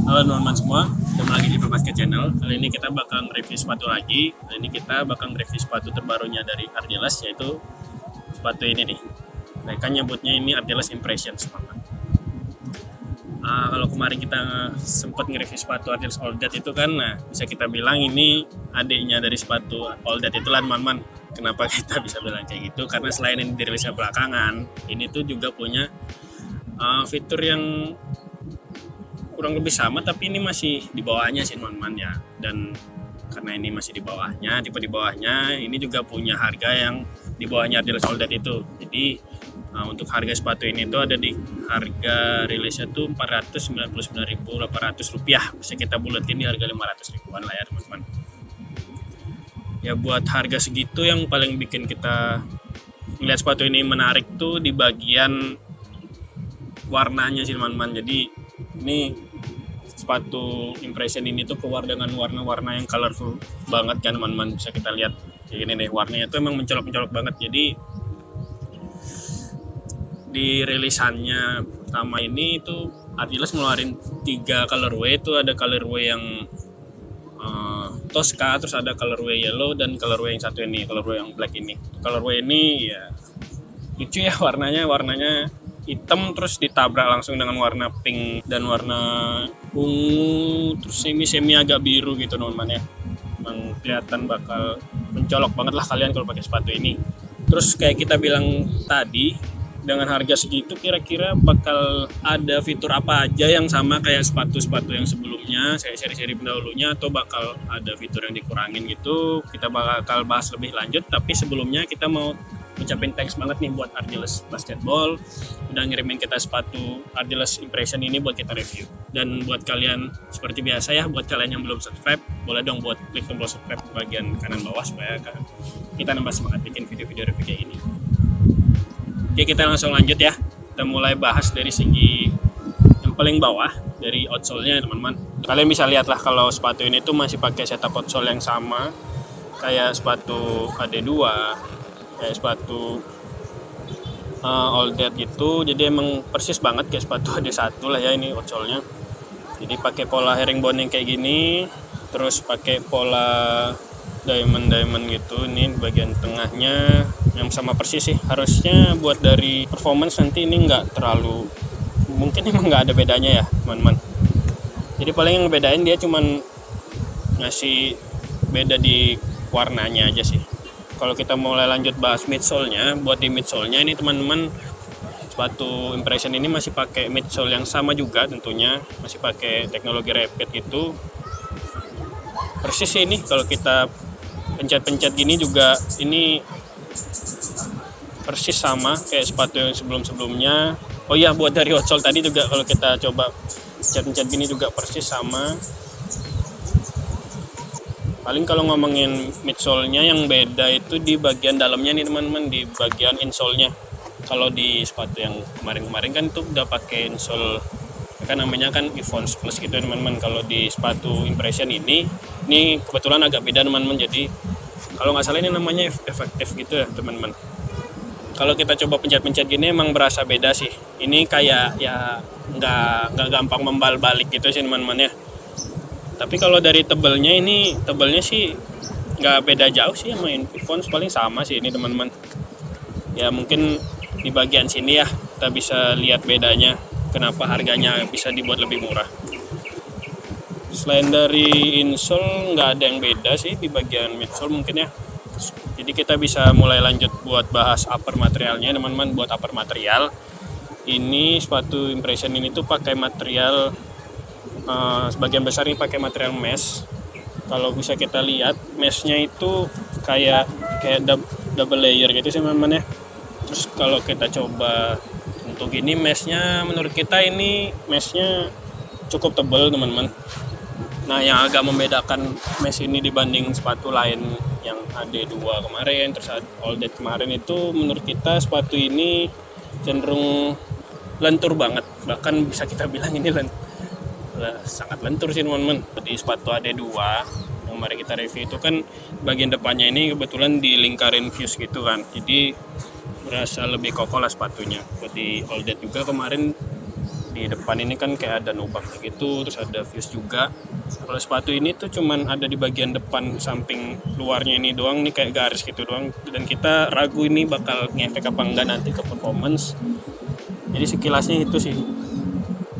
Halo teman-teman semua, kembali lagi di Basket Channel. Kali ini kita bakal review sepatu lagi. Kali ini kita bakal review sepatu terbarunya dari Ardiles, yaitu sepatu ini nih. Mereka nyebutnya ini Ardiles Impressions. Kalau kemarin kita sempat nge-review sepatu Ardiles All That itu kan, nah bisa kita bilang ini adiknya dari sepatu All That itulah teman-teman. Kenapa kita bisa bilang kayak gitu? Karena selain ini dirilisnya belakangan, ini tuh juga punya fitur yang kurang lebih sama, tapi ini masih di bawahnya sih teman-teman ya. Dan karena ini masih di bawahnya, tipe di bawahnya, ini juga punya harga yang di bawahnya Ardiles All That itu. Jadi untuk harga sepatu ini tuh ada di harga rilisnya tuh Rp499.800, bisa kita buletin di harga 500 ribuan lah ya teman-teman. Ya buat harga segitu yang paling bikin kita melihat sepatu ini menarik tuh di bagian warnanya sih teman-teman. Jadi ini sepatu Impression ini tuh keluar dengan warna-warna yang colorful banget kan teman-teman. Bisa kita lihat kayak gini nih, warnanya tuh emang mencolok-mencolok banget. Jadi di rilisannya pertama ini itu Ardiles ngeluarin 3 colorway. Itu ada colorway yang Tosca, terus ada colorway yellow, dan colorway yang satu ini, colorway yang black ini. Colorway ini ya lucu ya, warnanya hitam terus ditabrak langsung dengan warna pink dan warna ungu, terus semi agak biru gitu teman-teman ya. Emang kelihatan bakal mencolok banget lah kalian kalau pakai sepatu ini. Terus kayak kita bilang tadi, dengan harga segitu kira-kira bakal ada fitur apa aja yang sama kayak sepatu-sepatu yang sebelumnya, seri-seri pendahulunya, atau bakal ada fitur yang dikurangin gitu. Kita bakal bahas lebih lanjut, tapi sebelumnya kita mau ucapin thanks banget nih buat Ardiles Basketball udah ngirimin kita sepatu Ardiles Impression ini buat kita review. Dan buat kalian seperti biasa ya, buat kalian yang belum subscribe, boleh dong buat klik tombol subscribe bagian kanan bawah supaya kita nambah semangat bikin video-video review kayak ini. Oke, kita langsung lanjut ya. Kita mulai bahas dari segi yang paling bawah, dari outsole-nya teman-teman. Kalian bisa lihat lah kalau sepatu ini tuh masih pakai setup outsole yang sama kayak sepatu AD2, kayak sepatu All That gitu. Jadi emang persis banget kayak sepatu AD1 lah ya ini outsole-nya. Jadi pakai pola herringbone yang kayak gini, terus pakai pola diamond gitu. Ini bagian tengahnya yang sama persis sih. Harusnya buat dari performance nanti ini nggak terlalu, mungkin emang nggak ada bedanya ya teman-teman. Jadi paling yang bedain dia cuman ngasih beda di warnanya aja sih. Kalau kita mulai lanjut bahas midsole-nya, buat di midsole-nya ini teman-teman, sepatu Impression ini masih pakai midsole yang sama juga tentunya, masih pakai teknologi rapid gitu. Persis sih ini, kalau kita pencet-pencet gini juga ini persis sama kayak sepatu yang sebelum-sebelumnya. Oh iya, buat dari outsole tadi juga kalau kita coba pencet-pencet gini juga persis sama. Paling kalau ngomongin midsole-nya yang beda itu di bagian dalamnya nih teman-teman, di bagian insole-nya. Kalau di sepatu yang kemarin-kemarin kan itu udah pakai insole kan namanya kan Evons Plus gitu teman-teman. Kalau di sepatu Impression ini kebetulan agak beda teman-teman. Jadi kalau nggak salah ini namanya efektif gitu ya teman-teman. Kalau kita coba pencet-pencet gini emang berasa beda sih. Ini kayak ya nggak gampang membal balik gitu sih teman-teman ya. Tapi kalau dari tebelnya sih nggak beda jauh sih sama Evons, paling sama sih ini teman-teman. Ya mungkin di bagian sini ya kita bisa lihat bedanya, kenapa harganya bisa dibuat lebih murah. Selain dari insole nggak ada yang beda sih di bagian midsole mungkin ya. Jadi kita bisa mulai lanjut buat bahas upper materialnya teman-teman. Buat upper material ini sepatu Impression ini tuh pakai material sebagian besar ini pakai material mesh. Kalau bisa kita lihat meshnya itu kayak double layer gitu sih teman-teman ya. Terus kalau kita coba untuk ini meshnya, menurut kita ini meshnya cukup tebal teman-teman. Nah yang agak membedakan mesh ini dibanding sepatu lain yang AD2 kemarin, terus All That kemarin, itu menurut kita sepatu ini cenderung lentur banget. Bahkan bisa kita bilang ini sangat lentur sih teman-teman. Di sepatu AD2 yang kemarin kita review itu kan bagian depannya ini kebetulan dilingkarin fuse gitu kan. Jadi berasa lebih kokoh lah sepatunya. Buat di All That juga kemarin di depan ini kan kayak ada nubak gitu, terus ada fuse juga. Kalau sepatu ini tuh cuman ada di bagian depan samping luarnya ini doang nih, kayak garis gitu doang, dan kita ragu ini bakal ngefek apa enggak nanti ke performance. Jadi sekilasnya itu sih.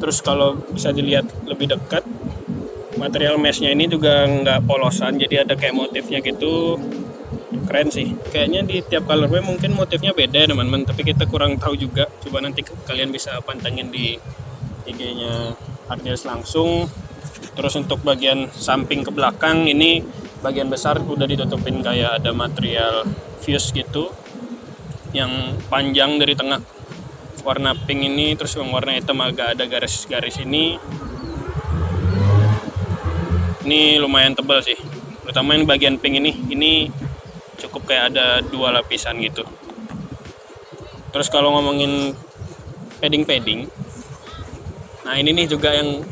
Terus kalau bisa dilihat lebih dekat, material meshnya ini juga nggak polosan, jadi ada kayak motifnya gitu. Keren sih. Kayaknya di tiap colorway mungkin motifnya beda teman-teman, tapi kita kurang tahu juga. Coba nanti kalian bisa pantengin di IG-nya Ardiles langsung. Terus untuk bagian samping ke belakang ini bagian besar udah ditutupin kayak ada material fuse gitu yang panjang dari tengah warna pink ini, terus yang warna hitam agak ada garis-garis ini lumayan tebal sih, terutama yang bagian pink ini cukup kayak ada 2 lapisan gitu. Terus kalau ngomongin padding, nah ini nih juga yang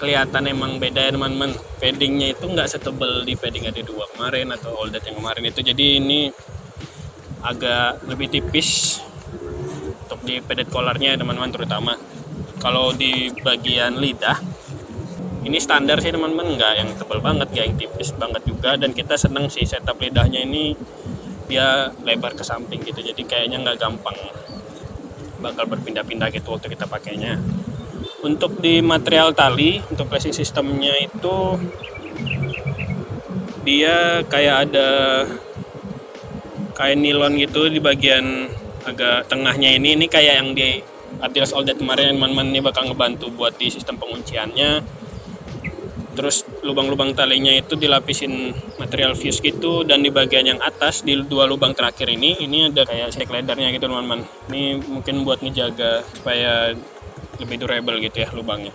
kelihatan emang beda ya teman-teman. Paddingnya itu nggak setebal di padding AD2 kemarin atau All That yang kemarin itu, jadi ini agak lebih tipis untuk di padded collarnya teman-teman. Terutama kalau di bagian lidah ini standar sih teman-teman, nggak yang tebal banget, nggak yang tipis banget juga. Dan kita seneng sih setup lidahnya ini dia lebar ke samping gitu, jadi kayaknya nggak gampang bakal berpindah-pindah gitu waktu kita pakainya. Untuk di material tali, untuk lacing sistemnya itu dia kayak ada kain nilon gitu di bagian agak tengahnya ini kayak yang di Ardiles All That kemarin teman-teman. Ini bakal ngebantu buat di sistem pengunciannya. Terus lubang-lubang talinya itu dilapisin material fuse gitu, dan di bagian yang atas di 2 lubang terakhir ini ada kayak stick leathernya gitu teman-teman. Ini mungkin buat ngejaga supaya lebih durable gitu ya lubangnya.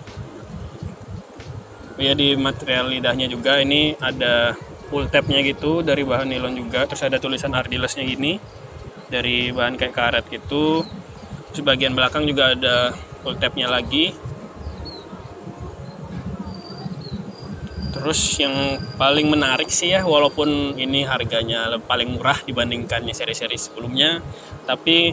Ya di material lidahnya juga ini ada pull tabnya gitu dari bahan nilon juga, terus ada tulisan Ardilesnya gini dari bahan kayak karet gitu. Terus bagian belakang juga ada pull tabnya lagi. Terus yang paling menarik sih ya, walaupun ini harganya paling murah dibandingkan seri-seri sebelumnya, tapi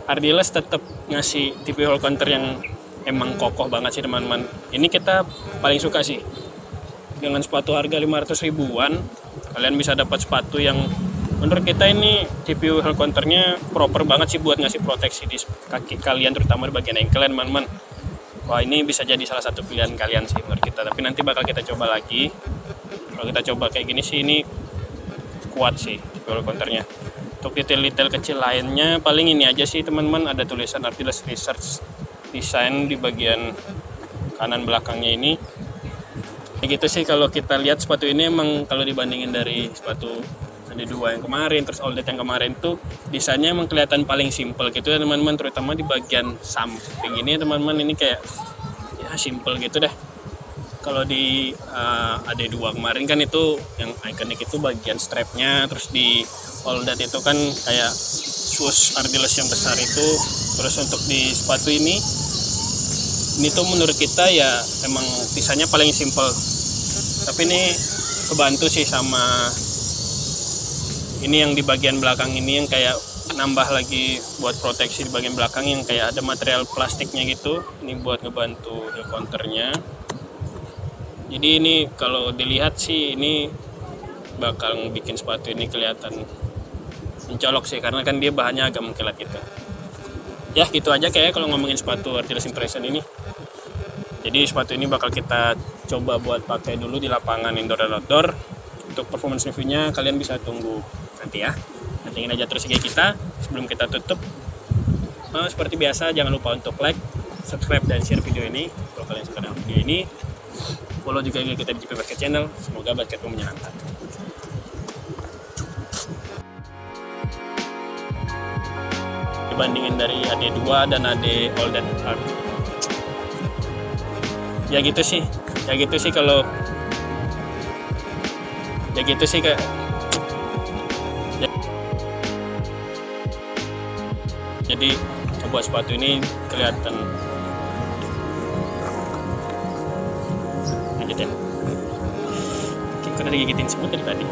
Ardiles tetap ngasih TP hole counter yang emang kokoh banget sih teman-teman. Ini kita paling suka sih. Dengan sepatu harga 500 ribuan, kalian bisa dapat sepatu yang menurut kita ini TP hole counternya proper banget sih buat ngasih proteksi di kaki kalian, terutama di bagian ankle teman-teman. Wah, ini bisa jadi salah satu pilihan kalian sih menurut kita, tapi nanti bakal kita coba lagi. Kalau kita coba kayak gini sih ini kuat sih roll counternya. Untuk detail-detail kecil lainnya paling ini aja sih teman-teman, ada tulisan Ardiles Research Design di bagian kanan belakangnya ini. Kayak gitu sih kalau kita lihat sepatu ini. Emang kalau dibandingin dari sepatu AD2 yang kemarin terus All That yang kemarin tuh desainnya emang kelihatan paling simple gitu ya teman-teman, terutama di bagian samping ini teman-teman. Ini kayak ya simple gitu deh. Kalau di AD2 kemarin kan itu yang ikonik itu bagian strapnya, terus di All That itu kan kayak swoosh Ardiles yang besar itu. Terus untuk di sepatu ini tuh menurut kita ya emang desainnya paling simple, tapi ini kebantu sih sama ini yang di bagian belakang ini yang kayak nambah lagi buat proteksi di bagian belakang yang kayak ada material plastiknya gitu. Ini buat ngebantu heel counternya. Jadi ini kalau dilihat sih ini bakal bikin sepatu ini kelihatan mencolok sih, karena kan dia bahannya agak mengkilat gitu. Ya gitu aja kayak kalau ngomongin sepatu Ardiles Impression ini. Jadi sepatu ini bakal kita coba buat pakai dulu di lapangan indoor dan outdoor. Untuk performance review-nya kalian bisa tunggu nanti ya. Nantikan aja terus IG kita. Sebelum kita tutup, seperti biasa jangan lupa untuk like, subscribe, dan share video ini kalau kalian suka dengan video ini. Follow juga IG kita di JP Basket Channel. Semoga basketmu menyenangkan. Dibandingin dari AD2 dan AD All That Art, ya gitu sih kalau ya gitu sih kayak jadi coba sepatu ini kelihatan lanjutin. Karena digigitin semut dari tadi.